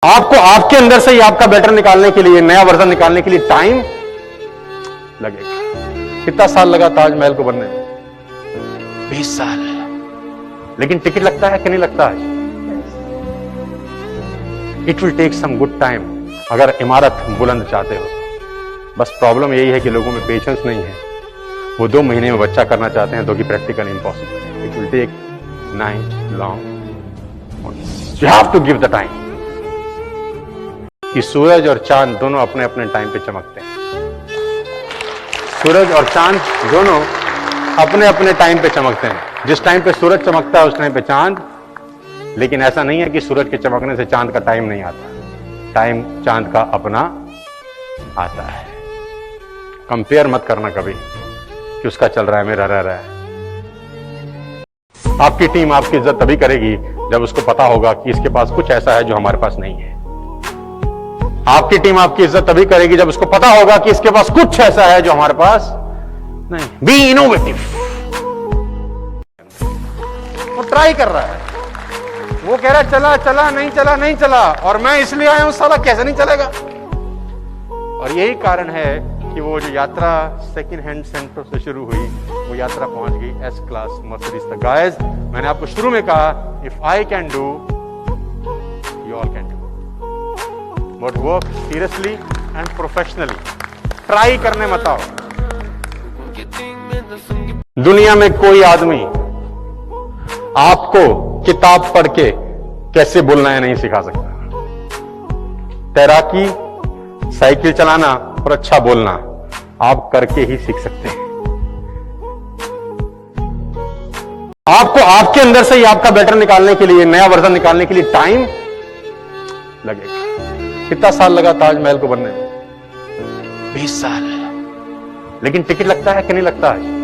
आपको आपके अंदर से ही आपका बेटर निकालने के लिए, नया वर्जन निकालने के लिए टाइम लगेगा। कितना साल लगा ताजमहल को बनने में? 20 साल। लेकिन टिकट लगता है कि नहीं लगता है? It will take some good time अगर इमारत बुलंद चाहते हो। बस प्रॉब्लम यही है कि लोगों में पेशेंस नहीं है। वो 2 महीने में बच्चा करना चाहते हैं, तो कि प्रैक्टिकल इम्पॉसिबल है। It will take 9 long. You have to give the time. कि सूरज और चांद दोनों अपने अपने टाइम पे चमकते हैं। सूरज और चांद दोनों अपने अपने टाइम पे चमकते हैं। जिस टाइम पे सूरज चमकता है उस टाइम पे चांद। लेकिन ऐसा नहीं है कि सूरज के चमकने से चांद का टाइम नहीं आता। टाइम चांद का अपना आता है। कंपेयर मत करना कभी कि उसका चल रहा है, मेरा रह रहा है। आपकी टीम आपकी इज्जत तभी करेगी जब उसको पता होगा कि इसके पास कुछ ऐसा है जो हमारे पास नहीं है। आपकी टीम आपकी इज्जत तभी करेगी जब उसको पता होगा कि इसके पास कुछ ऐसा है जो हमारे पास नहीं। B innovative. वो ट्राई कर रहा है, वो कह रहा है चला चला नहीं चला नहीं चला, और मैं इसलिए आया हूं, साला कैसे नहीं चलेगा। और यही कारण है कि वो जो यात्रा सेकंड हैंड सेंटर से शुरू हुई, वो यात्रा पहुंच गई एस क्लास मर्सिडीज तक। गाइस, मैंने आपको शुरू में कहा, if I can do, you all can do. But work seriously and professionally. Try करने मत आओ। दुनिया में कोई आदमी आपको किताब पढ़ के कैसे बोलना है नहीं सिखा सकता। तैराकी, साइकिल चलाना और अच्छा बोलना आप करके ही सीख सकते हैं। आपको आपके अंदर से ही आपका बेटर निकालने के लिए, नया वर्जन निकालने के लिए टाइम लगेगा। कितना साल लगा ताजमहल को बनने में? 20 साल। लेकिन टिकट लगता है कि नहीं लगता है?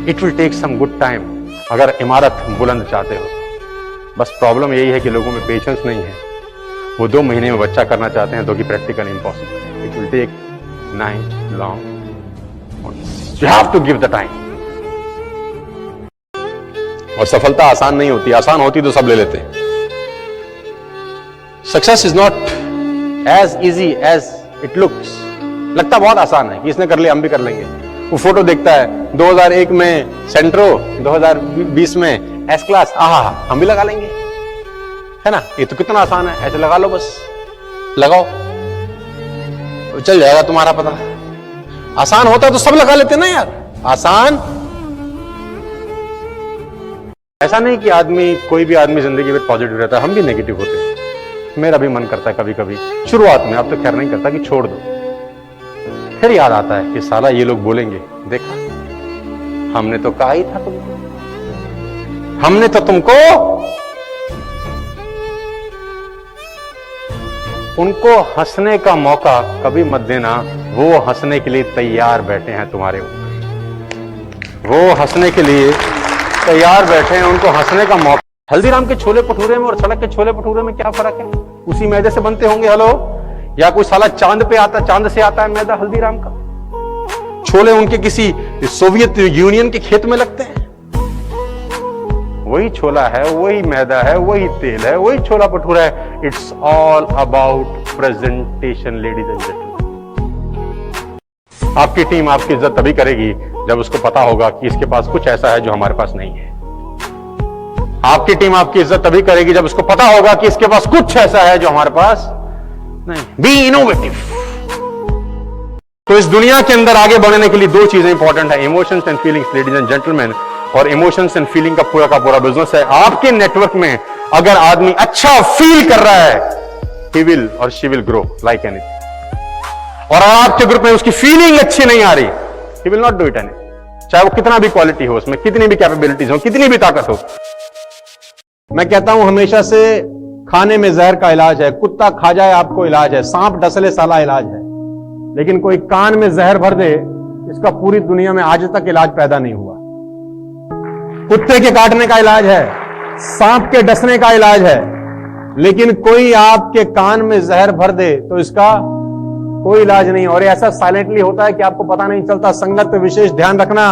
It will take some good time अगर इमारत बुलंद चाहते हो। बस प्रॉब्लम यही है कि लोगों में पेशेंस नहीं है। वो 2 महीने में बच्चा करना चाहते हैं, तो कि प्रैक्टिकल इम्पॉसिबल है। It will take 9 long. You have to give the time. और सफलता आसान नहीं होती। आसान होती तो सब ले लेते हैं। Success is not as easy as it looks. लगता बहुत आसान है कि इसने कर लिया, हम भी कर लेंगे। वो फोटो देखता है 2001 में सेंट्रो, 2020 में एस क्लास, आहा हम भी लगा लेंगे, है ना। ये तो कितना आसान है, ऐसे लगा लो, बस लगाओ तो चल जाएगा तुम्हारा पता। आसान होता तो सब लगा लेते ना यार। आसान ऐसा नहीं कि आदमी, कोई भी आदमी जिंदगी में पॉजिटिव रहता है। हम भी नेगेटिव होते हैं। मेरा भी मन करता है कभी कभी, शुरुआत में, अब तो खैर नहीं करता, कि छोड़ दो। फिर याद आता है कि साला ये लोग बोलेंगे, देखा हमने तो कहा ही था तुमको, हमने तो तुमको। उनको हंसने का मौका कभी मत देना। वो हंसने के लिए तैयार बैठे हैं तुम्हारे ऊपर। वो हंसने के लिए तैयार बैठे हैं, उनको हंसने का मौका। हल्दीराम के छोले भटूरे में और सड़क के छोले भटूरे में क्या फर्क है? उसी मैदे से बनते होंगे। हेलो, या कोई साला चांद पे आता, चांद से आता है मैदा हल्दीराम का? छोले उनके किसी सोवियत यूनियन के खेत में लगते हैं। वही छोला है, वही मैदा है, वही तेल है, वही छोला भटूरा है। It's all about presentation, ladies and gentleman. आपकी टीम आपकी इज्जत तभी करेगी जब उसको पता होगा कि इसके पास कुछ ऐसा है जो हमारे पास नहीं है। आपकी टीम आपकी इज्जत तभी करेगी जब उसको पता होगा कि इसके पास कुछ ऐसा है जो हमारे पास नहीं। B innovative. तो इस दुनिया के अंदर आगे बढ़ने के लिए 2 चीजें इंपॉर्टेंट है, emotions and feelings, ladies and gentleman. और इमोशंस एंड फीलिंग का पूरा बिजनेस है। आपके नेटवर्क में अगर आदमी अच्छा फील कर रहा है, ही विल और she will grow like anything. और आपके ग्रुप में उसकी फीलिंग अच्छी नहीं आ रही, he will not do it any. चाहे वो कितना भी क्वालिटी हो, उसमें कितनी भी कैपेबिलिटीज हो, कितनी भी ताकत हो। मैं कहता हूं हमेशा से, खाने में जहर का इलाज है, कुत्ता खा जाए आपको इलाज है, सांप डसले साला इलाज है। लेकिन कोई कान में जहर भर दे, इसका पूरी दुनिया में आज तक इलाज पैदा नहीं हुआ। कुत्ते के काटने का इलाज है, सांप के डसने का इलाज है, लेकिन कोई आपके कान में जहर भर दे तो इसका कोई इलाज नहीं। और ऐसा साइलेंटली होता है कि आपको पता नहीं चलता। संगत पे विशेष ध्यान रखना।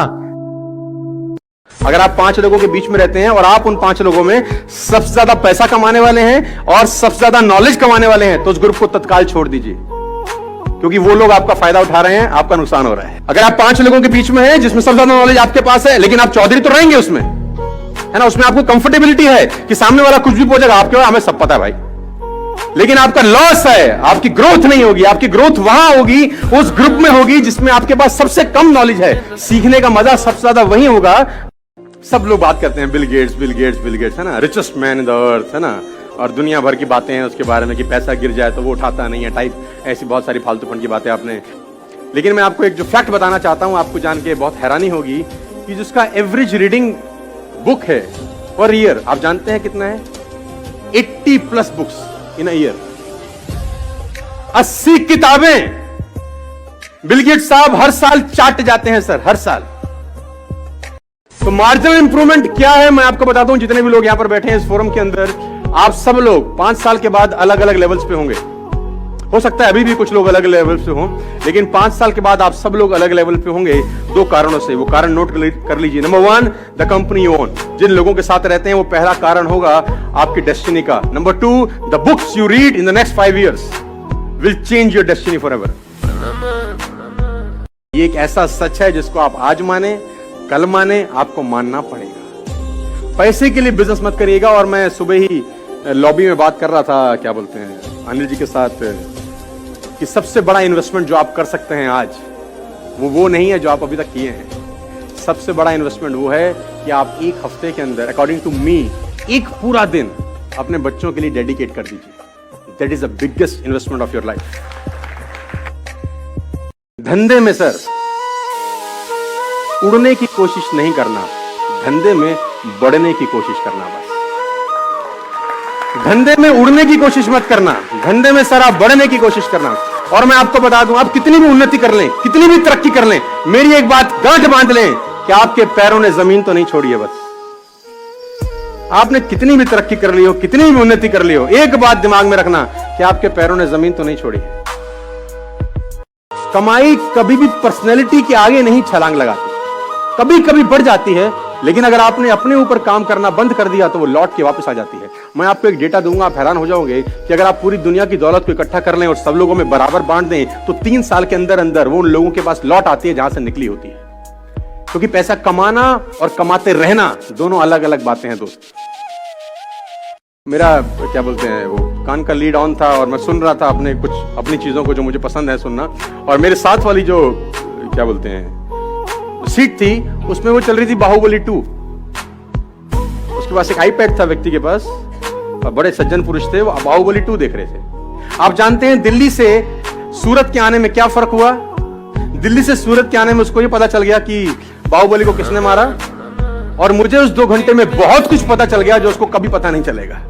अगर आप 5 लोगों के बीच में रहते हैं और आप उन 5 लोगों में सबसे ज्यादा पैसा कमाने वाले हैं और सबसे ज्यादा नॉलेज कमाने वाले हैं, तो उस ग्रुप को तत्काल छोड़ दीजिए, क्योंकि वो लोग आपका फायदा उठा रहे हैं, आपका नुकसान हो रहा है। अगर आप 5 लोगों के बीच में हैं जिसमें सबसे ज्यादा नॉलेज आपके पास है, लेकिन आप चौधरी तो रहेंगे उसमें, है ना, उसमें आपको कंफर्टेबिलिटी है कि सामने वाला कुछ भी पूछेगा, आपके हमें सब पता है भाई, लेकिन आपका लॉस है, आपकी ग्रोथ नहीं होगी। आपकी ग्रोथ वहां होगी, उस ग्रुप में होगी जिसमें आपके पास सबसे कम नॉलेज है। सीखने का मजा सबसे ज्यादा वही होगा। सब लोग बात करते हैं Bill Gates, Bill Gates, Bill Gates, है ना, richest man in the earth, है ना, और दुनिया भर की बातें हैं उसके बारे में कि पैसा गिर जाए तो वो उठाता नहीं है, टाइप ऐसी बहुत सारी फालतूपन की बातें आपने। लेकिन मैं आपको एक जो फैक्ट बताना चाहता हूं, आपको जान के बहुत हैरानी होगी कि जिसका एवरेज रीडिंग बुक है पर ईयर, आप जानते हैं कितना है? 80+ बुक्स इन अ ईयर। 80 किताबें बिल गेट्स साहब हर साल चाट जाते हैं सर, हर साल। तो मार्जिनल इंप्रूवमेंट क्या है मैं आपको बताता हूं। जितने भी लोग यहां पर बैठे हैं इस फोरम के अंदर, आप सब लोग 5 साल के बाद अलग अलग लेवल्स पे होंगे। हो सकता है अभी भी कुछ लोग अलग लेवल पे हों, लेकिन 5 साल के बाद आप सब लोग अलग लेवल पे होंगे 2 कारणों से। वो कारण नोट कर लीजिए। Number 1, the company you own. जिन लोगों के साथ रहते हैं वो पहला कारण होगा आपकी डेस्टिनी का। Number 2, the books you read in the next 5 years will change your destiny forever. ये एक ऐसा सच है जिसको आप आज माने, कल माने, आपको मानना पड़ेगा। पैसे के लिए बिजनेस मत करिएगा। और मैं सुबह ही लॉबी में बात कर रहा था, क्या बोलते हैं, अनिल जी के साथ, कि सबसे बड़ा इन्वेस्टमेंट जो आप कर सकते हैं आज, वो नहीं है जो आप अभी तक किए हैं। सबसे बड़ा इन्वेस्टमेंट वो है कि आप 1 हफ्ते के अंदर, अकॉर्डिंग टू मी, 1 पूरा दिन अपने बच्चों के लिए डेडिकेट कर दीजिए। That is the biggest investment of your life. धंधे में सर उड़ने की कोशिश नहीं करना, धंधे में बढ़ने की कोशिश करना। बस धंधे में उड़ने की कोशिश मत करना, धंधे में सर आप बढ़ने की कोशिश करना। और मैं आपको बता दूं, आप कितनी भी उन्नति कर लें, कितनी भी तरक्की कर लें, मेरी एक बात गांठ बांध लें कि आपके पैरों ने जमीन तो नहीं छोड़ी है। बस आपने कितनी भी तरक्की कर ली हो, कितनी भी उन्नति कर ली हो, एक बात दिमाग में रखना कि आपके पैरों ने जमीन तो नहीं छोड़ी है। कमाई कभी भी पर्सनैलिटी के आगे नहीं छलांग लगाती, कभी कभी बढ़ जाती है, लेकिन अगर आपने अपने ऊपर काम करना बंद कर दिया तो वो लौट के वापस आ जाती है। मैं आपको एक डेटा दूंगा, आप हैरान हो जाओगे कि अगर आप पूरी दुनिया की दौलत को इकट्ठा कर लें और सब लोगों में बराबर बांट दें तो 3 साल के अंदर अंदर वो उन लोगों के पास लौट आती है जहां से निकली होती है। क्योंकि पैसा कमाना और कमाते रहना दोनों अलग अलग बातें हैं दोस्त। मेरा क्या बोलते हैं, वो कान का लीड ऑन था और मैं सुन रहा था अपनी चीजों को जो मुझे पसंद है सुनना। और मेरे साथ वाली जो क्या बोलते हैं सीट थी, उसमें वो चल रही थी बाहुबली 2। उसके पास एक आईपैड था व्यक्ति के पास, और बड़े सज्जन पुरुष थे, वो बाहुबली 2 देख रहे थे। आप जानते हैं दिल्ली से सूरत के आने में क्या फर्क हुआ? दिल्ली से सूरत के आने में उसको ये पता चल गया कि बाहुबली को किसने मारा, और मुझे उस 2 घंटे में बहुत कुछ पता चल गया जो उसको कभी पता नहीं चलेगा।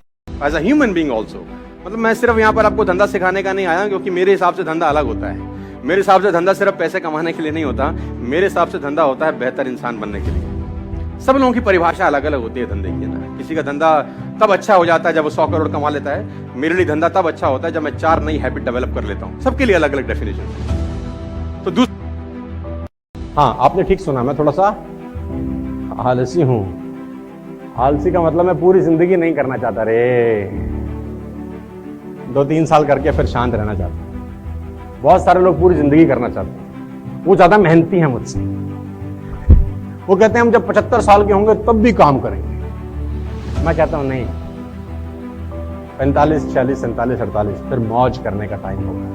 As a human being also, मतलब मैं सिर्फ यहाँ पर आपको धंधा सिखाने का नहीं आया, क्योंकि मेरे हिसाब से धंधा अलग होता है। मेरे हिसाब से धंधा सिर्फ पैसे कमाने के लिए नहीं होता, मेरे हिसाब से धंधा होता है बेहतर इंसान बनने के लिए। सब लोगों की परिभाषा अलग अलग होती है धंधे की ना। किसी का धंधा तब अच्छा हो जाता है जब वो 100 करोड़ कमा लेता है। मेरे लिए धंधा तब अच्छा होता है जब मैं 4 नई हैबिट डेवलप कर लेता हूँ। सबके लिए अलग अलग डेफिनेशन। तो हाँ, आपने ठीक सुना, मैं थोड़ा सा आलसी हूं। आलसी का मतलब मैं पूरी जिंदगी नहीं करना चाहता रे, 2-3 साल करके फिर शांत रहना चाहता हूं। बहुत सारे लोग पूरी जिंदगी करना चाहते हैं, वो ज्यादा मेहनती हैं मुझसे। वो कहते हैं हम जब 75 साल के होंगे तब भी काम करेंगे। मैं कहता हूं नहीं, 45, 46, 47, 48 फिर मौज करने का टाइम होगा।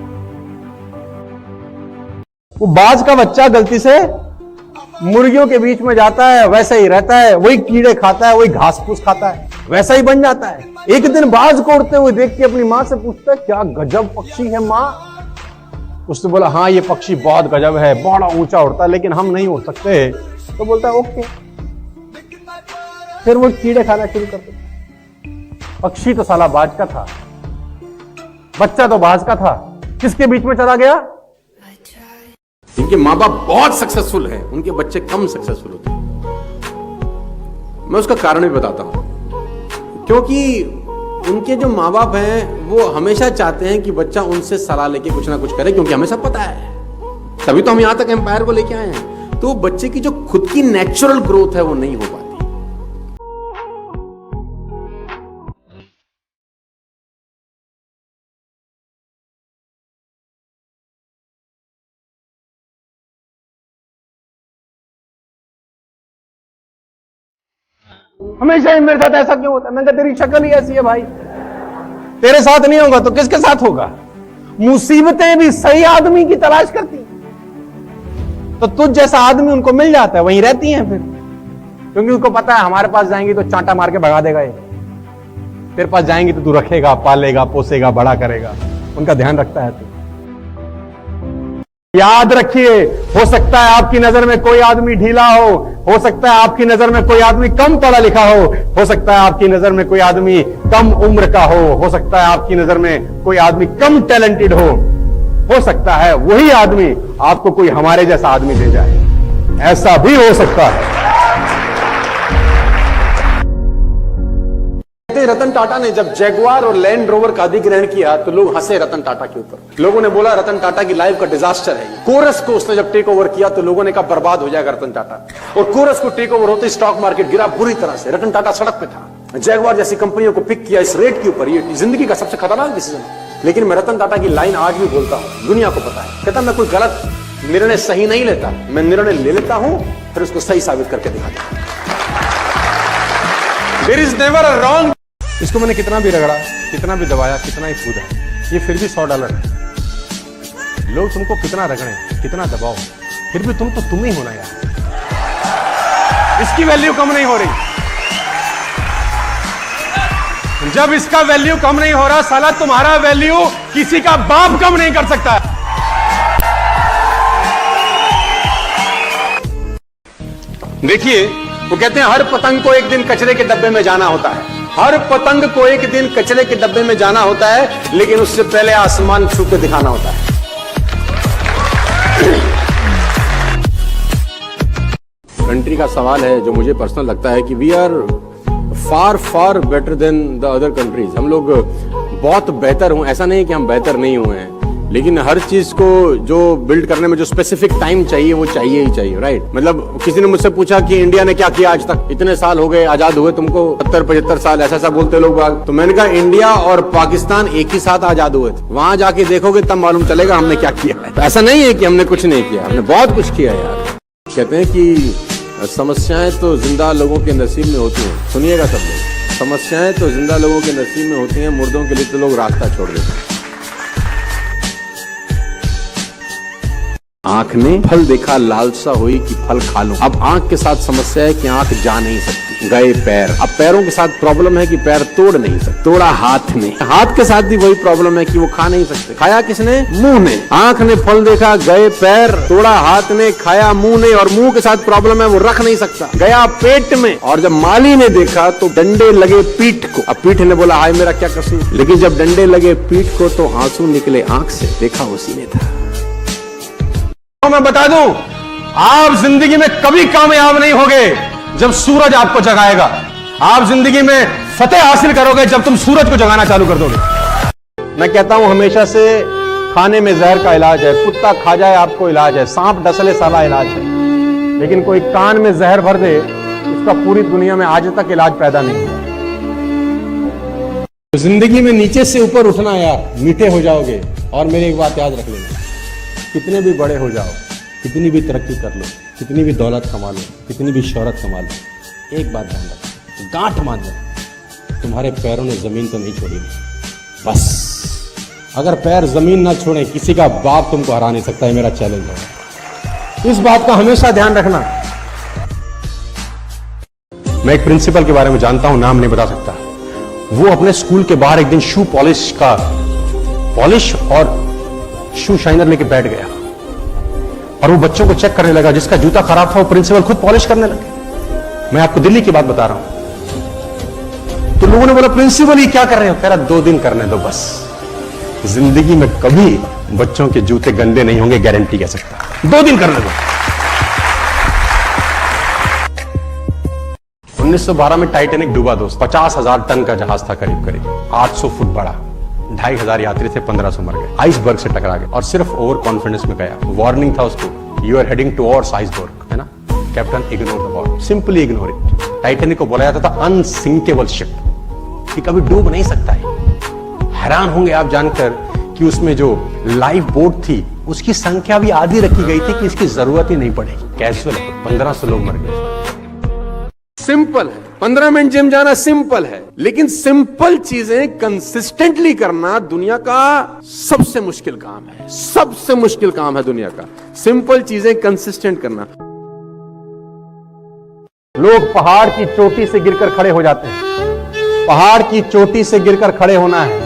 वो बाज का बच्चा गलती से मुर्गियों के बीच में जाता है, वैसे ही रहता है, वही कीड़े खाता है, वही घास फूस खाता है, वैसा ही बन जाता है। एक दिन बाज को उड़ते हुए देख के अपनी मां से पूछता है, क्या गजब पक्षी है मां। उसने बोला, हाँ ये पक्षी बहुत गजब है, बड़ा ऊंचा उड़ता है, लेकिन हम नहीं उड़ सकते। तो बोलता है ओके। फिर वो कीड़े खाना शुरू कर देता। पक्षी तो साला बाज का था, बच्चा तो बाज का था, किसके बीच में चला गया? इनके माँ बाप बहुत सक्सेसफुल हैं, उनके बच्चे कम सक्सेसफुल होते हैं। मैं उसका कारण भी बताता हूं, क्योंकि उनके जो माँ बाप हैं वो हमेशा चाहते हैं कि बच्चा उनसे सलाह लेके कुछ ना कुछ करे, क्योंकि हमें सब पता है, तभी तो हम यहां तक एम्पायर को लेके आए हैं। तो बच्चे की जो खुद की नेचुरल ग्रोथ है वो नहीं हो पाती। हमेशा ही मेरे साथ ऐसा क्यों होता है? मैंने कहा तेरी शक्ल ही ऐसी है भाई, तेरे साथ नहीं होगा तो किसके साथ होगा? मुसीबतें भी सही आदमी की तलाश करती हैं, तो तुझ जैसा आदमी उनको मिल जाता है, वहीं रहती हैं फिर, क्योंकि उनको पता है हमारे पास जाएंगी तो चांटा मार के भगा देगा ये, तेरे पास जाएंगी तो तू रखेगा, पालेगा, पोसेगा, बड़ा करेगा, उनका ध्यान रखता है तू। याद रखिए, हो सकता है आपकी नजर में कोई आदमी ढीला हो सकता है आपकी नजर में कोई आदमी कम पढ़ा लिखा हो सकता है आपकी नजर में कोई आदमी कम उम्र का हो सकता है आपकी नजर में कोई आदमी कम टैलेंटेड हो सकता है वही आदमी आपको कोई हमारे जैसा आदमी दे जाए, ऐसा भी हो सकता है। रतन टाटा ने जब जैगुआर और लैंड रोवर का अधिग्रहण किया तो लोग हंसे रतन टाटा के ऊपर। लोगों ने बोला रतन टाटा की लाइफ का डिजास्टर है। कोरस को उसने जब टेक ओवर किया तो लोगों ने कहा बर्बाद हो जाएगा रतन टाटा, और कोरस को टेक ओवर होते स्टॉक मार्केट गिरा बुरी तरह से। रतन टाटा सड़क पे था। जैगुआर जैसी कंपनियों को पिक किया इस रेट के ऊपर। ये जिंदगी का सबसे खतरनाक डिसीजन है। लेकिन मैं रतन टाटा की लाइन आज भी बोलता हूं, दुनिया को पता है। कहता मैं कोई गलत निर्णय सही नहीं लेता, मैं निर्णय ले लेता हूं फिर उसको सही साबित करके दिखाता हूं। There is never a wrong. इसको मैंने कितना भी रगड़ा, कितना भी दबाया, कितना ही कूदा, ये फिर भी $100 है। लोग तुमको कितना रगड़े, कितना दबाओ, फिर भी तुम ही होना यार। इसकी वैल्यू कम नहीं हो रही। जब इसका वैल्यू कम नहीं हो रहा, साला तुम्हारा वैल्यू किसी का बाप कम नहीं कर सकता। देखिए, वो कहते हैं हर पतंग को एक दिन कचरे के डब्बे में जाना होता है। हर पतंग को एक दिन कचरे के डब्बे में जाना होता है, लेकिन उससे पहले आसमान छू के दिखाना होता है। कंट्री का सवाल है जो मुझे पर्सनल लगता है कि we are far far better than the other countries. हम लोग बहुत बेहतर हूं, ऐसा नहीं कि हम बेहतर नहीं हुए हैं, लेकिन हर चीज को जो बिल्ड करने में जो स्पेसिफिक टाइम चाहिए वो चाहिए ही चाहिए, राइट। मतलब किसी ने मुझसे पूछा कि इंडिया ने क्या किया आज तक, इतने साल हो गए आजाद हुए तुमको, 70-75 साल, ऐसा बोलते लोग बाग। तो मैंने कहा इंडिया और पाकिस्तान एक ही साथ आजाद हुए थे, वहां जाके देखोगे तब मालूम चलेगा हमने क्या किया है। तो ऐसा नहीं है कि हमने कुछ नहीं किया, हमने बहुत कुछ किया यार। कहते हैं कि समस्याएं तो जिंदा लोगों के नसीब में होती हैं। सुनिएगा सब लोग, समस्याएं तो जिंदा लोगों के नसीब में होती हैं, मुर्दों के लिए तो लोग रास्ता छोड़ देते हैं। आंख ने फल देखा, लालसा हुई कि फल खा लूं। अब आंख के साथ समस्या है कि आंख जा नहीं सकती। गए पैर, अब पैरों के साथ प्रॉब्लम है कि पैर तोड़ नहीं सकते। तोड़ा हाथ ने, हाथ के साथ भी वही प्रॉब्लम है कि वो खा नहीं सकते। खाया किसने? मुंह ने। आंख ने फल देखा, गए पैर, तोड़ा हाथ ने, खाया मुंह ने, और मुंह के साथ प्रॉब्लम है वो रख नहीं सकता। गया पेट में, और जब माली ने देखा तो डंडे लगे पीठ को। अब पीठ ने बोला हाय मेरा क्या कसूर, लेकिन जब डंडे लगे पीठ को तो आंसू निकले आंख से, देखा उसी ने था। मैं बता दूं, आप जिंदगी में कभी कामयाब नहीं होगे जब सूरज आपको जगाएगा। आप जिंदगी में फतेह हासिल करोगे जब तुम सूरज को जगाना चालू कर दोगे। मैं कहता हूं हमेशा से, खाने में जहर का इलाज है, कुत्ता खा जाए आपको इलाज है, सांप डसले साला इलाज है, लेकिन कोई कान में जहर भर दे उसका पूरी दुनिया में आज तक इलाज पैदा नहीं हुआ। तो जिंदगी में नीचे से ऊपर उठना यार, मीठे हो जाओगे। और मेरी एक बात याद रख लेना, कितने भी बड़े हो जाओ, कितनी भी तरक्की कर लो, कितनी भी दौलत कमा लो, कितनी भी शोहरत कमा लो, एक बात ध्यान रखो, गांठ मान लो, तुम्हारे पैरों ने जमीन तो नहीं छोड़ी। बस अगर पैर जमीन ना छोड़े, किसी का बाप तुमको हरा नहीं सकता है, मेरा चैलेंज है। इस बात का हमेशा ध्यान रखना। मैं एक प्रिंसिपल के बारे में जानता हूं, नाम नहीं बता सकता। वो अपने स्कूल के बाहर एक दिन शू पॉलिश और शू शाइनर लेके बैठ गया, और वो बच्चों को चेक करने लगा। जिसका जूता खराब था वो प्रिंसिपल खुद पॉलिश करने लगे। मैं आपको दिल्ली की बात बता रहा हूं। तो लोगों ने बोला प्रिंसिपल ये क्या कर रहे हो? कह रहा 2 दिन करने दो बस, जिंदगी में कभी बच्चों के जूते गंदे नहीं होंगे, गारंटी कह सकता। 2 दिन करने दो। 1912 में टाइटैनिक डूबा दोस्त। 50,000 टन का जहाज था करीब करीब, 800 फुट बड़ा। 2,500 यात्री थे, 1500 मर गए। आइसबर्ग से टकरा गए और सिर्फ ओवर कॉन्फिडेंस में गया। वार्निंग था उसको, you are heading towards iceberg. Captain ignore the bottom, simply ignore it. Titanic को बोला जाता था अनसिंकेबल शिप, कि कभी डूब नहीं सकता है। हैरान होंगे आप जानकर कि उसमें जो लाइफ बोट थी उसकी संख्या भी आधी रखी गई थी कि इसकी जरूरत ही नहीं पड़ेगी। कैजुअल 1500 लोग मर गए। सिंपल है, 15 मिनट जिम जाना सिंपल है, लेकिन सिंपल चीजें कंसिस्टेंटली करना दुनिया का सबसे मुश्किल काम है। सबसे मुश्किल काम है दुनिया का, सिंपल चीजें कंसिस्टेंट करना। लोग पहाड़ की चोटी से गिरकर खड़े हो जाते हैं। पहाड़ की चोटी से गिरकर खड़े होना है,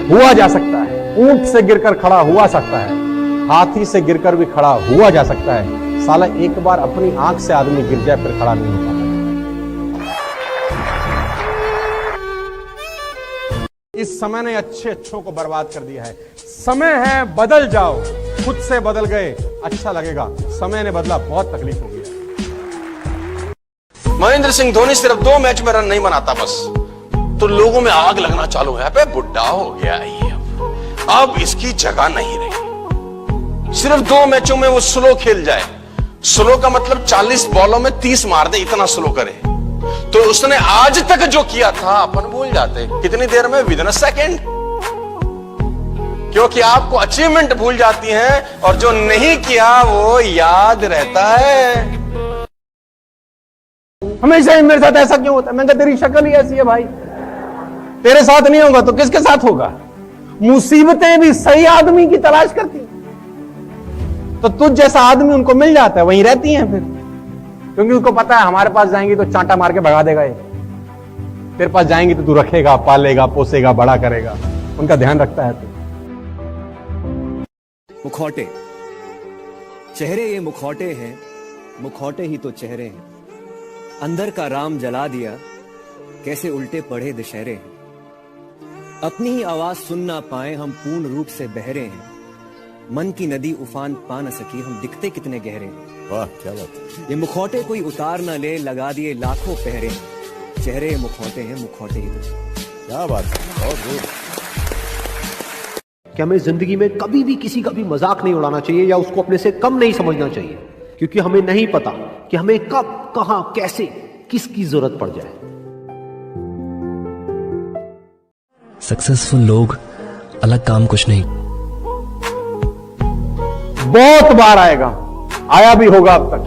हुआ जा सकता है। ऊंट से गिरकर खड़ा हुआ सकता है, हाथी से गिरकर भी खड़ा हुआ जा सकता है। साला एक बार अपनी आंख से आदमी गिर जाए फिर खड़ा नहीं हो पाता। इस समय ने अच्छे अच्छों को बर्बाद कर दिया है। समय है बदल जाओ, खुद से बदल गए अच्छा लगेगा। समय ने बदला, बहुत तकलीफ होगी। महेंद्र सिंह धोनी सिर्फ 2 मैच में रन नहीं बनाता बस, तो लोगों में आग लगना चालू है। अबे बुढ़ा हो गया ये, अब इसकी जगह नहीं रही। सिर्फ 2 मैचों में वो स्लो खेल जाए। स्लो का मतलब 40 बॉलों में 30 मार दे, इतना स्लो करे। तो उसने आज तक जो किया था अपन भूल जाते। कितनी देर में? Within a second. क्योंकि आपको अचीवमेंट भूल जाती हैं और जो नहीं किया वो याद रहता है। हमेशा ही मेरे साथ ऐसा क्यों होता है? मैं कहा तेरी शक्ल ही ऐसी है भाई, तेरे साथ नहीं होगा तो किसके साथ होगा? मुसीबतें भी सही आदमी की तलाश करती हैं। तो तुझ जैसा आदमी उनको मिल जाता है, वहीं रहती हैं फिर, क्योंकि उसको पता है हमारे पास जाएंगी तो चांटा मार के भगा देगा ये। तेरे पास जाएंगी तो तू रखेगा, पालेगा, पोसेगा, बड़ा करेगा। उनका ध्यान रखता है तू। मुखौटे, चेहरे ये मुखौटे हैं, मुखौटे ही तो चेहरे हैं। अंदर का राम जला दिया, कैसे उल्टे पड़े दशहरे हैं। अपनी ही आवाज सुन ना पाए हम पूर्ण रूप से बहरे हैं। मन की नदी उफान पा न सकी, हम दिखते कितने गहरे हैं। वाह क्या बात। ये मुखौटे कोई उतार न ले, लगा दिए लाखों पहरे हैं। चेहरे मुखौटे हैं, मुखौटे ही तो। क्या बात है, बहुत दूर। कि हमें जिंदगी में कभी भी किसी का भी मजाक नहीं उड़ाना चाहिए या उसको अपने से कम नहीं समझना चाहिए, क्योंकि हमें नहीं पता कि हमें कब, कहां, कैसे, किसकी जरूरत पड़ जाए। सक्सेसफुल लोग अलग काम कुछ नहीं। बहुत बार आएगा, आया भी होगा अब तक।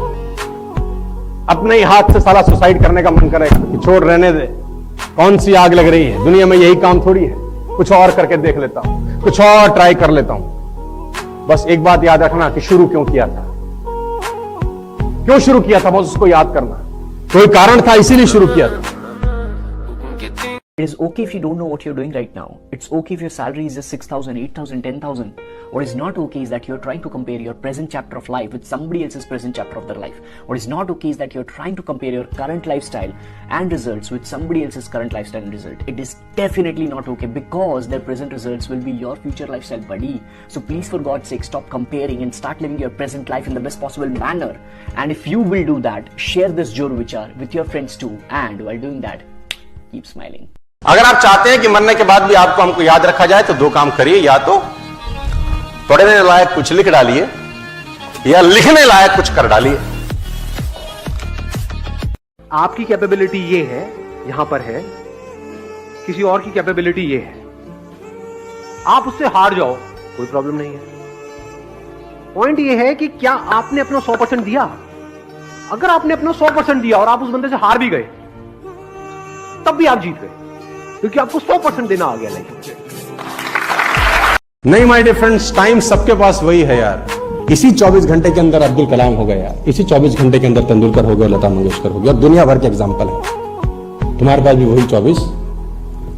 अपने ही हाथ से साला सुसाइड करने का मन करेगा कि छोड़ रहने दे, कौन सी आग लग रही है दुनिया में, यही काम थोड़ी है, कुछ और करके देख लेता हूं, कुछ और ट्राई कर लेता हूं। बस एक बात याद रखना कि शुरू क्यों किया था, क्यों शुरू किया था, बस उसको याद करना। कोई कारण था इसीलिए शुरू किया था। It is okay if you don't know what you're doing right now. It's okay if your salary is just 6,000, 8,000, 10,000. What is not okay is that you're trying to compare your present chapter of life with somebody else's present chapter of their life. What is not okay is that you're trying to compare your current lifestyle and results with somebody else's current lifestyle and result. It is definitely not okay, because their present results will be your future lifestyle, buddy. So please, for God's sake, stop comparing and start living your present life in the best possible manner. And if you will do that, share this Joru Vichar with your friends too. And while doing that, keep smiling. अगर आप चाहते हैं कि मरने के बाद भी आपको हमको याद रखा जाए तो 2 काम करिए। या तो पढ़ने लायक कुछ लिख डालिए, या लिखने लायक कुछ कर डालिए। आपकी कैपेबिलिटी ये है, यहां पर है, किसी और की कैपेबिलिटी ये है। आप उससे हार जाओ, कोई प्रॉब्लम नहीं है। पॉइंट ये है कि क्या आपने अपना 100% दिया। अगर आपने अपना 100% दिया और आप उस बंदे से हार भी गए, तब भी आप जीत गए, क्योंकि आपको 100% देना आ गया। नहीं माय डियर फ्रेंड्स, टाइम सबके पास वही है यार। इसी 24 घंटे के अंदर अब्दुल कलाम हो गया यार, इसी 24 घंटे के अंदर तेंदुलकर हो गया, लता मंगेशकर हो गया, और दुनिया भर के एग्जाम्पल है। तुम्हारे पास भी वही 24।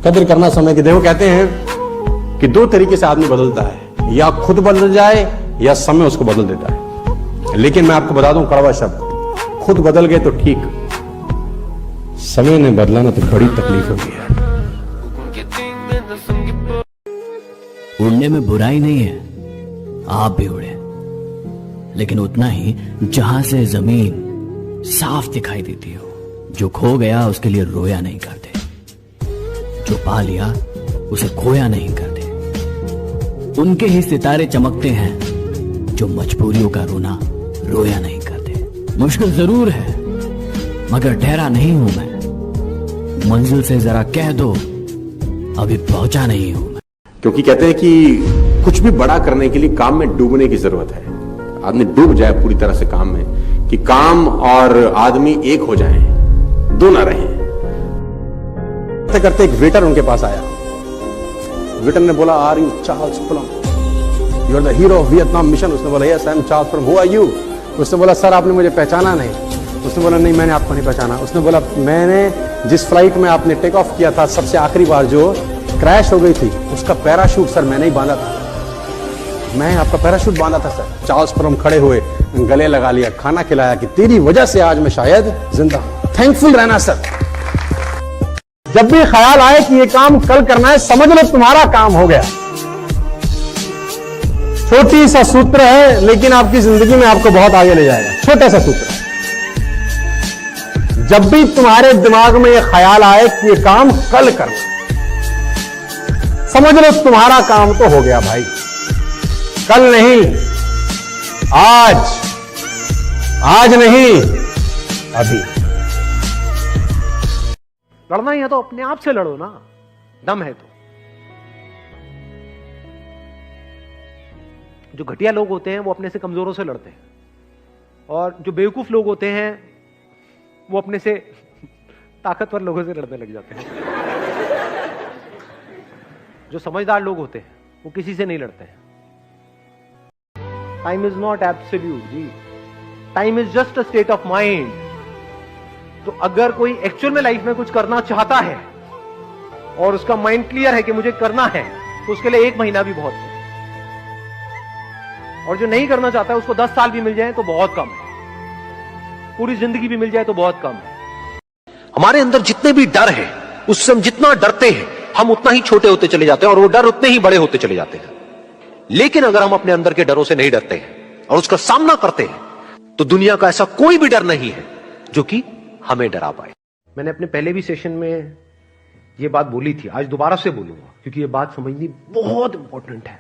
कदर करना समय की। देखो कहते हैं कि 2 तरीके से आदमी बदलता है, या खुद बदल जाए या समय उसको बदल देता है। लेकिन मैं आपको बता दूं कड़वा शब्द, खुद बदल गए तो ठीक, समय ने बदला ना तो बड़ी तकलीफ होगी यार। उड़ने में बुराई नहीं है, आप भी उड़े, लेकिन उतना ही जहां से जमीन साफ दिखाई देती हो। जो खो गया उसके लिए रोया नहीं करते, जो पा लिया उसे खोया नहीं करते। उनके ही सितारे चमकते हैं जो मजबूरियों का रोना रोया नहीं करते। मुश्किल जरूर है मगर ठहरा नहीं हूं मैं। मंजिल से जरा कह दो अभी पहुंचा नहीं हूं मैं। क्योंकि कहते हैं कि कुछ भी बड़ा करने के लिए काम में डूबने की जरूरत है। आदमी डूब जाए पूरी तरह से काम में, कि काम और आदमी एक हो जाएं, दो ना रहें। करते करते एक वेटर उनके पास आया। वेटर ने बोला, are you Charles Plum, you are the hero of Vietnam mission. उसने बोला, yes I am Charles Plum, who are you? उसने बोला, सर आपने मुझे पहचाना नहीं। उसने बोला, नहीं मैंने आपको नहीं पहचाना। उसने बोला, मैंने जिस फ्लाइट में आपने टेक ऑफ किया था सबसे आखिरी बार जो क्रैश हो गई थी, उसका पैराशूट सर मैंने ही बांधा था, मैं आपका पैराशूट बांधा था सर। चार्ल्स प्लम खड़े हुए, गले लगा लिया, खाना खिलाया कि तेरी वजह से आज मैं शायद जिंदा हूं, थैंकफुल रहना सर। जब भी ख्याल आए कि ये काम कल करना है, समझ लो तुम्हारा काम हो गया। छोटी सा सूत्र है लेकिन आपकी जिंदगी में आपको बहुत आगे ले जाएगा। छोटा सा सूत्र, जब भी तुम्हारे दिमाग में ये ख्याल आए कि ये काम कल करना, समझ लो तुम्हारा काम तो हो गया भाई। कल नहीं, आज नहीं, अभी। लड़ना ही है तो अपने आप से लड़ो ना, दम है तो। जो घटिया लोग होते हैं वो अपने से कमजोरों से लड़ते हैं, और जो बेवकूफ लोग होते हैं वो अपने से ताकतवर लोगों से लड़ने लग जाते हैं। जो समझदार लोग होते हैं वो किसी से नहीं लड़ते हैं। टाइम इज नॉट एब्सोल्यूट जी, time is just a state of mind. तो अगर कोई एक्चुअल में लाइफ में कुछ करना चाहता है और उसका माइंड क्लियर है कि मुझे करना है, तो उसके लिए 1 महीना भी बहुत है। और जो नहीं करना चाहता है उसको 10 साल भी मिल जाए तो बहुत कम है, पूरी जिंदगी भी मिल जाए तो बहुत कम है। हमारे अंदर जितने भी डर है, उससे हम जितना डरते हैं हम उतना ही छोटे होते चले जाते हैं, और वो डर उतने ही बड़े होते चले जाते हैं। लेकिन अगर हम अपने अंदर के डरों से नहीं डरते हैं और उसका सामना करते हैं, तो दुनिया का ऐसा कोई भी डर नहीं है जो कि हमें डरा पाए। मैंने अपने पहले भी सेशन में ये बात बोली थी, आज दोबारा से बोलूंगा क्योंकि ये बात समझनी बहुत इंपॉर्टेंट है।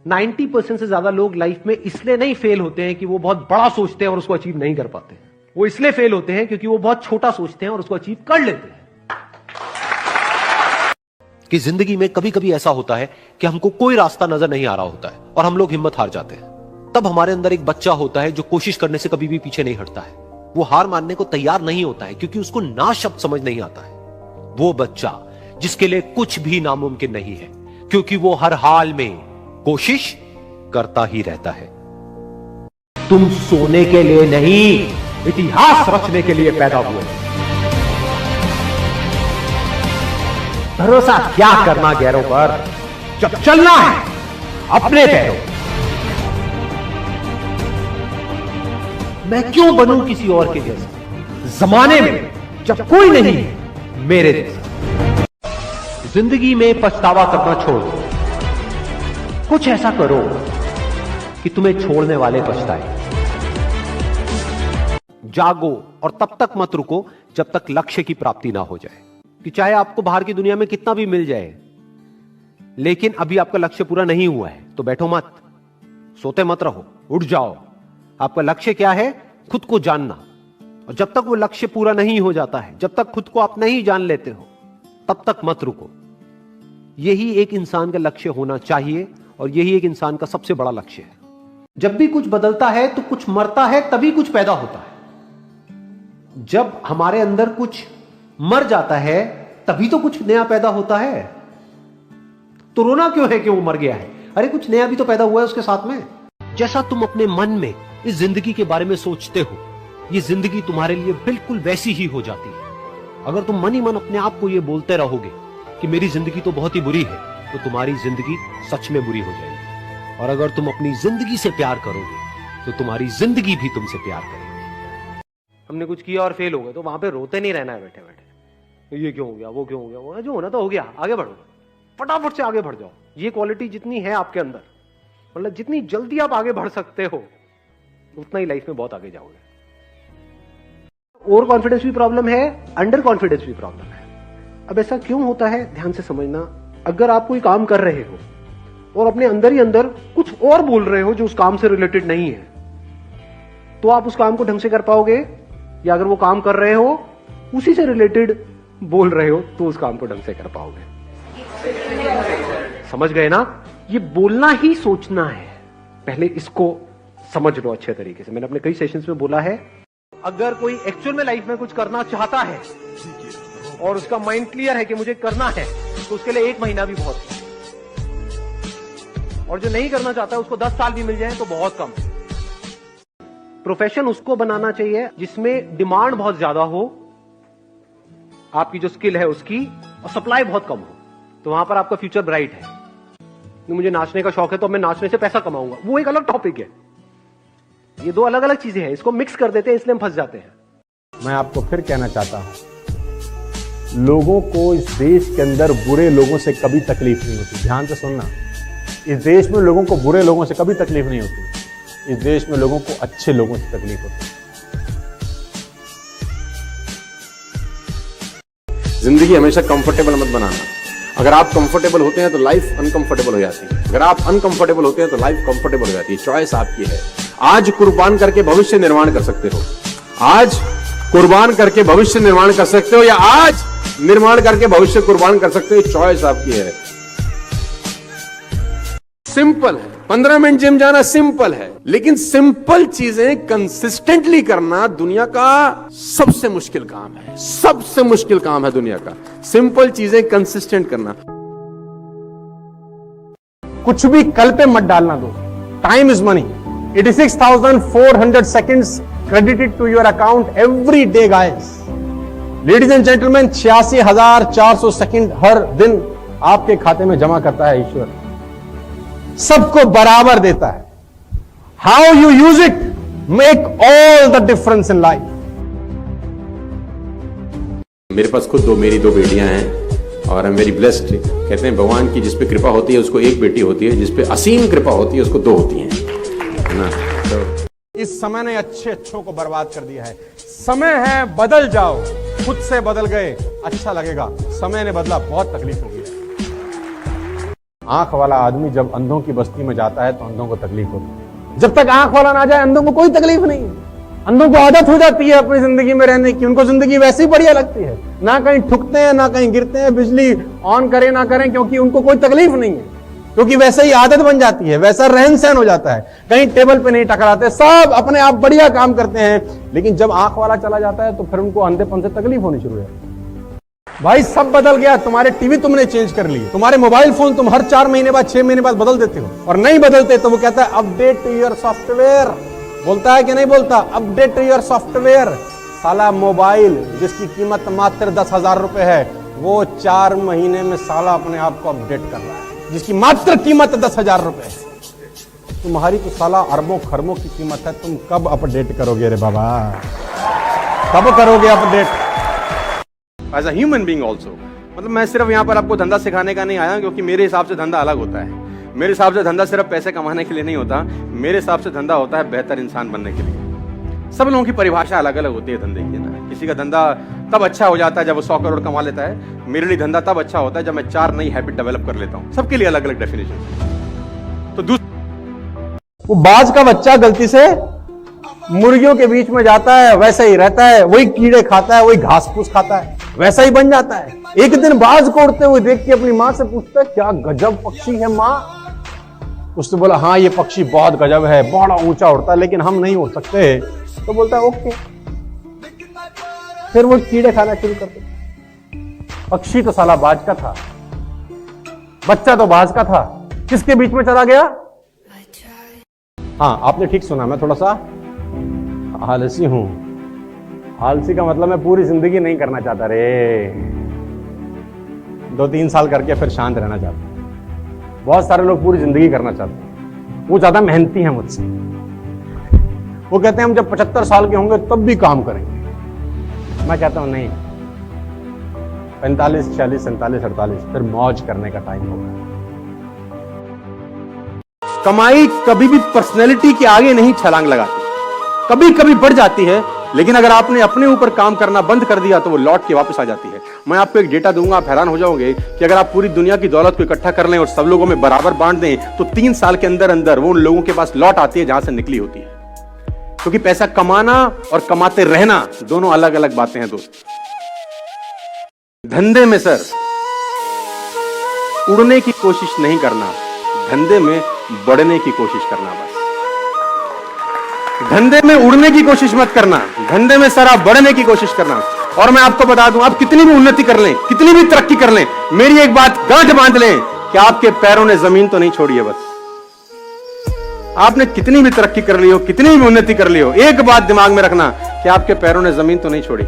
90% से ज्यादा लोग लाइफ में इसलिए नहीं फेल होते हैं कि वो बहुत बड़ा सोचते हैं और उसको अचीव नहीं कर पाते। वो इसलिए फेल होते हैं क्योंकि वो बहुत छोटा सोचते हैं और उसको अचीव कर लेते हैं। कि जिंदगी में कभी कभी ऐसा होता है कि हमको कोई रास्ता नजर नहीं आ रहा होता है और हम लोग हिम्मत हार जाते हैं। तब हमारे अंदर एक बच्चा होता है जो कोशिश करने से कभी भी पीछे नहीं हटता है। वो हार मानने को तैयार नहीं होता है क्योंकि उसको ना शब्द समझ नहीं आता है। वो बच्चा जिसके लिए कुछ भी नामुमकिन नहीं है, क्योंकि वो हर हाल में कोशिश करता ही रहता है। तुम सोने के लिए नहीं, इतिहास रचने के लिए पैदा हुए। भरोसा क्या करना गैरों पर, जब चलना है अपने पैरों। मैं क्यों बनूं किसी और के जैसा, जमाने में जब कोई नहीं है मेरे जैसा। जिंदगी में पछतावा करना छोड़ दो, कुछ ऐसा करो कि तुम्हें छोड़ने वाले पछताए। जागो और तब तक मत रुको जब तक लक्ष्य की प्राप्ति ना हो जाए। कि चाहे आपको बाहर की दुनिया में कितना भी मिल जाए, लेकिन अभी आपका लक्ष्य पूरा नहीं हुआ है तो बैठो मत, सोते मत रहो, उठ जाओ। आपका लक्ष्य क्या है? खुद को जानना। और जब तक वो लक्ष्य पूरा नहीं हो जाता है, जब तक खुद को आप नहीं जान लेते हो, तब तक मत रुको। यही एक इंसान का लक्ष्य होना चाहिए और यही एक इंसान का सबसे बड़ा लक्ष्य है। जब भी कुछ बदलता है तो कुछ मरता है, तभी कुछ पैदा होता है। जब हमारे अंदर कुछ मर जाता है तभी तो कुछ नया पैदा होता है। तो रोना क्यों है कि वो मर गया है? अरे कुछ नया भी तो पैदा हुआ है उसके साथ में। जैसा तुम अपने मन में इस जिंदगी के बारे में सोचते हो, ये जिंदगी तुम्हारे लिए बिल्कुल वैसी ही हो जाती है। अगर तुम मन ही मन अपने आप को ये बोलते रहोगे कि मेरी जिंदगी तो बहुत ही बुरी है, तो तुम्हारी जिंदगी सच में बुरी हो जाएगी। और अगर तुम अपनी जिंदगी से प्यार करोगे तो तुम्हारी जिंदगी भी तुमसे प्यार करेगी। हमने कुछ किया और फेल हो गए तो वहां पे रोते नहीं रहना है बैठे बैठे, ये क्यों हो गया, वो क्यों हो गया, वो जो होना तो हो गया, आगे बढ़ो, फटाफट से आगे बढ़ जाओ। ये क्वालिटी जितनी है आपके अंदर, मतलब जितनी जल्दी आप आगे बढ़ सकते हो, उतना ही लाइफ में बहुत आगे जाओगे। ओवर कॉन्फिडेंस भी प्रॉब्लम है, अंडर कॉन्फिडेंस भी प्रॉब्लम है। अब ऐसा क्यों होता है, ध्यान से समझना। अगर आप कोई काम कर रहे हो और अपने अंदर ही अंदर कुछ और बोल रहे हो जो उस काम से रिलेटेड नहीं है, तो आप उस काम को ढंग से कर पाओगे, या अगर वो काम कर रहे हो उसी से रिलेटेड बोल रहे हो तो उस काम को ढंग से कर पाओगे। समझ गए ना? ये बोलना ही सोचना है। पहले इसको समझ लो अच्छे तरीके से। मैंने अपने कई सेशंस में बोला है, अगर कोई एक्चुअल में लाइफ में कुछ करना चाहता है और उसका माइंड क्लियर है कि मुझे करना है, तो उसके लिए 1 महीना भी बहुत है, और जो नहीं करना चाहता है उसको 10 साल भी मिल जाए तो बहुत कम है। प्रोफेशन उसको बनाना चाहिए जिसमें डिमांड बहुत ज्यादा हो, आपकी जो स्किल है उसकी, और सप्लाई बहुत कम हो, तो वहां पर आपका फ्यूचर ब्राइट है। मुझे नाचने का शौक है तो मैं नाचने से पैसा कमाऊंगा, वो एक अलग टॉपिक है। ये 2 अलग अलग चीजें हैं, इसको मिक्स कर देते हैं, इसलिए हम फंस जाते हैं। मैं आपको फिर कहना चाहता हूं, लोगों को इस देश के अंदर बुरे लोगों से कभी तकलीफ नहीं होती। ध्यान से सुनना, इस देश में लोगों को बुरे लोगों से कभी तकलीफ नहीं होती। इस देश में लोगों को अच्छे लोगों से तकलीफ होती है। जिंदगी हमेशा कंफर्टेबल मत बनाना। अगर आप कंफर्टेबल होते हैं तो लाइफ अनकंफर्टेबल हो जाती है, अगर आप अनकंफर्टेबल होते हैं तो लाइफ कंफर्टेबल हो जाती है। चॉइस आपकी है। आज कुर्बान करके भविष्य निर्माण कर सकते हो, आज कुर्बान करके भविष्य निर्माण कर सकते हो, या आज निर्माण करके भविष्य कुर्बान कर सकते हो। चॉइस आपकी है। सिंपल है, 15 मिनट जिम जाना सिंपल है, लेकिन सिंपल चीजें कंसिस्टेंटली करना दुनिया का सबसे मुश्किल काम है। सबसे मुश्किल काम है दुनिया का, सिंपल चीजें कंसिस्टेंट करना। कुछ भी कल पे मत डालना दोस्त। Time is money. 86,400 seconds credited to your account every day, guys. Ladies and gentlemen, 86,400 second हर दिन आपके खाते में जमा करता है ईश्वर। सबको बराबर देता है। How you use it make all the difference in life. मेरे पास खुद मेरी 2 बेटियां हैं और आई एम वेरी ब्लेस्ड। कहते हैं भगवान की जिस पे कृपा होती है उसको 1 बेटी होती है, जिस पे असीम कृपा होती है उसको 2 होती हैं, है ना? तो इस समय ने अच्छों को बर्बाद कर दिया है। समय है बदल जाओ, खुद से बदल गए अच्छा लगेगा। समय ने बदला, बहुत तकलीफ होगी। आंख वाला आदमी जब अंधों की बस्ती में जाता है तो अंधों को तकलीफ होती है। जब तक आंख वाला ना जाए अंधों को कोई तकलीफ नहीं। अंधों को आदत हो जाती है अपनी जिंदगी में रहने की, उनको जिंदगी वैसे ही बढ़िया लगती है। ना कहीं ठुकते हैं ना कहीं गिरते हैं, बिजली ऑन करें ना करें, क्योंकि उनको कोई तकलीफ नहीं है, क्योंकि वैसे ही आदत बन जाती है, वैसा रहन सहन हो जाता है। कहीं टेबल पे नहीं टकराते, सब अपने आप बढ़िया काम करते हैं। लेकिन जब आंख वाला चला जाता है तो फिर उनको अंधेपन से तकलीफ होनी शुरू है। भाई सब बदल गया। तुम्हारे टीवी तुमने चेंज कर लिए, तुम्हारे मोबाइल फोन तुम हर 4 महीने बाद 6 महीने बाद बदल देते हो, और नहीं बदलते तो वो कहता है अपडेट योर सॉफ्टवेयर। बोलता है कि नहीं बोलता? Update your software. साला मोबाइल जिसकी कीमत मात्र 10,000 रुपए है, वो 4 महीने में साला अपने आप को अपडेट कर रहा है, जिसकी मात्र कीमत 10,000 रुपए है। तुम्हारी तो साला अरबों खरबों की कीमत है। तुम कब अपडेट करोगे रे बाबा? कब करोगे update? As a human being also, मतलब मैं सिर्फ यहाँ पर आपको धंधा सिखाने का नहीं आया, क्योंकि मेरे हिसाब से धंधा अलग होता है। मेरे हिसाब से धंधा सिर्फ पैसे कमाने के लिए नहीं होता, मेरे हिसाब से धंधा होता है बेहतर इंसान बनने के लिए। सब लोगों की परिभाषा अलग अलग होती है धंधे की ना। किसी का धंधा तब अच्छा हो जाता है जब वो 100 करोड़ कमा लेता है। मेरे लिए धंधा तब अच्छा होता है जब मैं 4 नई हैबिट डेवलप कर लेता हूँ। सबके लिए अलग अलग डेफिनेशन। तो वो बाज का बच्चा गलती से मुर्गियों के बीच में जाता है, वैसे ही रहता है, वही कीड़े खाता है, वही घास फूस खाता है, वैसा ही बन जाता है। एक दिन बाज को उड़ते हुए देख के अपनी माँ से पूछता है, क्या गजब पक्षी है माँ? उसने बोला, हाँ ये पक्षी बहुत गजब है, बड़ा ऊंचा उड़ता है, लेकिन हम नहीं उड़ सकते। तो बोलता है ओके। फिर वो कीड़े खाना शुरू करते। पक्षी तो साला बाज का था, बच्चा तो बाज का था, किसके बीच में चला गया? हाँ आपने ठीक सुना, मैं थोड़ा सा आलसी हूं। आलसी का मतलब मैं पूरी जिंदगी नहीं करना चाहता रे, 2-3 साल करके फिर शांत रहना चाहता हूं। बहुत सारे लोग पूरी जिंदगी करना चाहते हैं, वो ज्यादा मेहनती हैं मुझसे। वो कहते हैं हम जब 75 साल के होंगे तब भी काम करेंगे। मैं कहता हूं नहीं, 45, 46, 47, 48 फिर मौज करने का टाइम होगा। कमाई कभी भी पर्सनैलिटी के आगे नहीं छलांग लगाती, कभी कभी बढ़ जाती है, लेकिन अगर आपने अपने ऊपर काम करना बंद कर दिया तो वो लौट के वापस आ जाती है। मैं आपको एक डेटा दूंगा, आप हैरान हो जाओगे कि अगर आप पूरी दुनिया की दौलत को इकट्ठा कर लें और सब लोगों में बराबर बांट दें तो 3 साल के अंदर अंदर वो उन लोगों के पास लौट आती है जहां से निकली होती है। क्योंकि पैसा कमाना और कमाते रहना दोनों अलग अलग बातें हैं दोस्त। धंधे में सर उड़ने की कोशिश नहीं करना, धंधे में बढ़ने की कोशिश करना। बस धंधे में उड़ने की कोशिश मत करना, धंधे में सर आप बढ़ने की कोशिश करना। और मैं आपको बता दूं, आप कितनी भी उन्नति कर लें, कितनी भी तरक्की कर लें, मेरी एक बात गांठ बांध लें कि आपके पैरों ने जमीन तो नहीं छोड़ी है। बस आपने कितनी भी तरक्की कर ली हो, कितनी भी उन्नति कर ली हो, एक बात दिमाग में रखना कि आपके पैरों ने जमीन तो नहीं छोड़ी।